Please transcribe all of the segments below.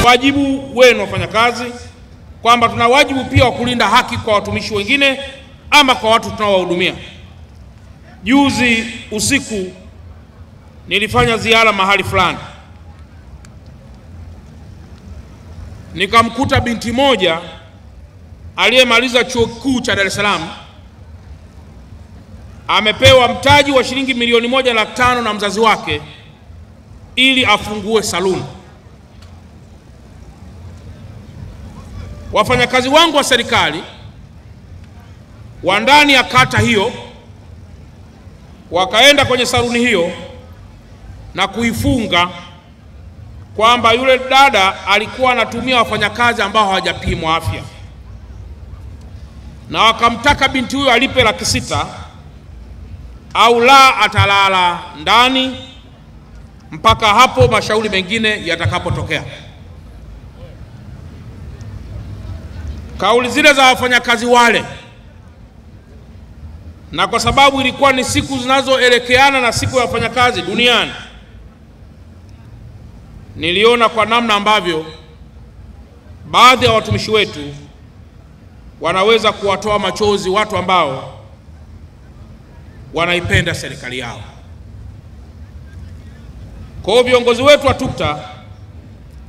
wajibu wenu wafanyakazi, kwamba tuna wajibu pia wa kulinda haki kwa watumishi wengine ama kwa watu tunaowahudumia. Juzi usiku nilifanya ziara mahali fulani, nikamkuta binti moja aliyemaliza chuo kikuu cha Dar es Salaam, amepewa mtaji wa shilingi milioni 1.5 na mzazi wake ili afungue saluni. Wafanyakazi wangu wa serikali wa ndani ya kata hiyo wakaenda kwenye saluni hiyo na kuifunga kwamba yule dada alikuwa anatumia wafanyakazi ambao hawajapimwa afya, na wakamtaka binti huyo alipe Laki-6 au la atalala ndani mpaka hapo mashauri mengine yatakapotokea. Kauli zile za wafanyakazi wale, na kwa sababu ilikuwa ni siku zinazoelekeana na siku ya wafanyakazi duniani, niliona kwa namna ambavyo baadhi ya watumishi wetu wanaweza kuwatoa machozi watu ambao wanaipenda serikali yao. Kwa hiyo viongozi wetu wa TUCTA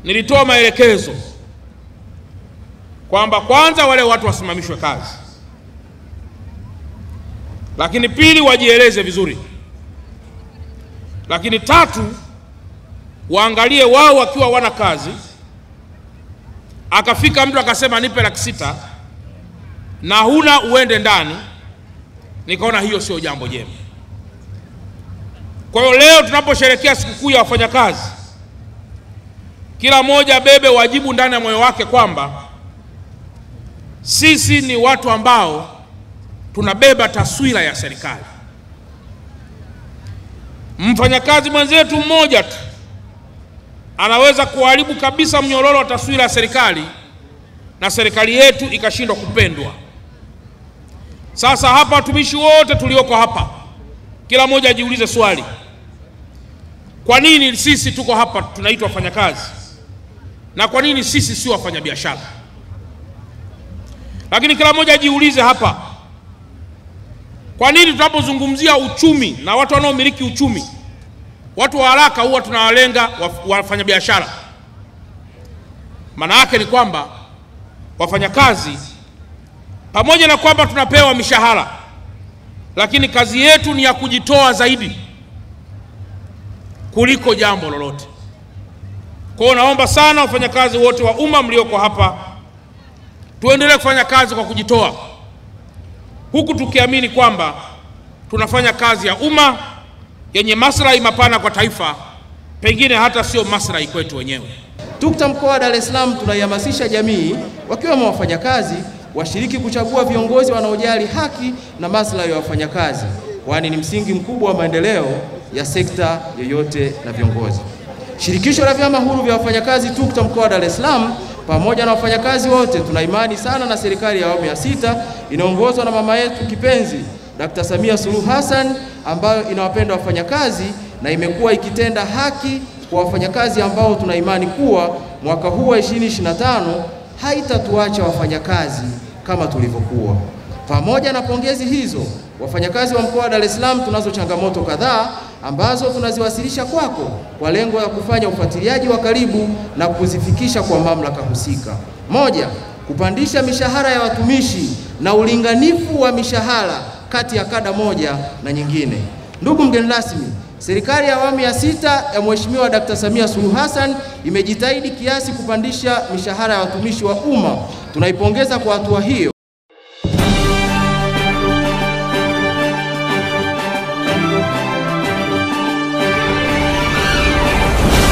nilitoa maelekezo kwamba kwanza wale watu wasimamishwe kazi, lakini pili wajieleze vizuri, lakini tatu waangalie wao wakiwa wana kazi, akafika mtu akasema nipe Laki-6 na huna uende ndani, nikaona hiyo sio jambo jema. Kwa hiyo leo tunaposherehekea sikukuu ya wafanyakazi, kila mmoja bebe wajibu ndani ya moyo wake kwamba sisi ni watu ambao tunabeba taswira ya serikali. Mfanyakazi mwenzetu mmoja tu anaweza kuharibu kabisa mnyororo wa taswira ya serikali na serikali yetu ikashindwa kupendwa. Sasa hapa watumishi wote tulioko hapa, kila mmoja ajiulize swali: kwa nini sisi tuko hapa tunaitwa wafanyakazi, na kwa nini sisi sio wafanyabiashara? Lakini kila mmoja ajiulize hapa, kwa nini tunapozungumzia uchumi na watu wanaomiliki uchumi, watu wa haraka huwa tunawalenga wafanyabiashara? Maana yake ni kwamba wafanyakazi pamoja na kwamba tunapewa mishahara, lakini kazi yetu ni ya kujitoa zaidi kuliko jambo lolote. Kwa hiyo naomba sana wafanyakazi wote wa umma mlioko hapa tuendelee kufanya kazi kwa kujitoa, huku tukiamini kwamba tunafanya kazi ya umma yenye maslahi mapana kwa taifa, pengine hata sio maslahi kwetu wenyewe. TUCTA mkoa wa Dar es Salaam tunaihamasisha jamii wakiwemo wafanyakazi washiriki kuchagua viongozi wanaojali haki na maslahi ya wafanyakazi, kwani ni msingi mkubwa wa maendeleo ya sekta yoyote na viongozi. Shirikisho la vyama huru vya wafanyakazi TUCTA mkoa wa Dar es Salaam pamoja na wafanyakazi wote tuna imani sana na serikali ya awamu ya 6 inaongozwa na mama yetu kipenzi Dr. Samia Suluhu Hassan, ambayo inawapenda wafanyakazi na imekuwa ikitenda haki kwa wafanyakazi, ambao tuna imani kuwa mwaka huu wa 2025 haitatuacha wafanyakazi kama tulivyokuwa. Pamoja na pongezi hizo, wafanyakazi wa mkoa wa Dar es Salaam tunazo changamoto kadhaa ambazo tunaziwasilisha kwako kwa lengo la kufanya ufuatiliaji wa karibu na kuzifikisha kwa mamlaka husika. Moja, kupandisha mishahara ya watumishi na ulinganifu wa mishahara kati ya kada moja na nyingine. Ndugu mgeni rasmi, serikali ya awamu ya 6 ya Mheshimiwa Dr. Samia Suluhu Hassan imejitahidi kiasi kupandisha mishahara ya watumishi wa umma. Tunaipongeza kwa hatua hiyo.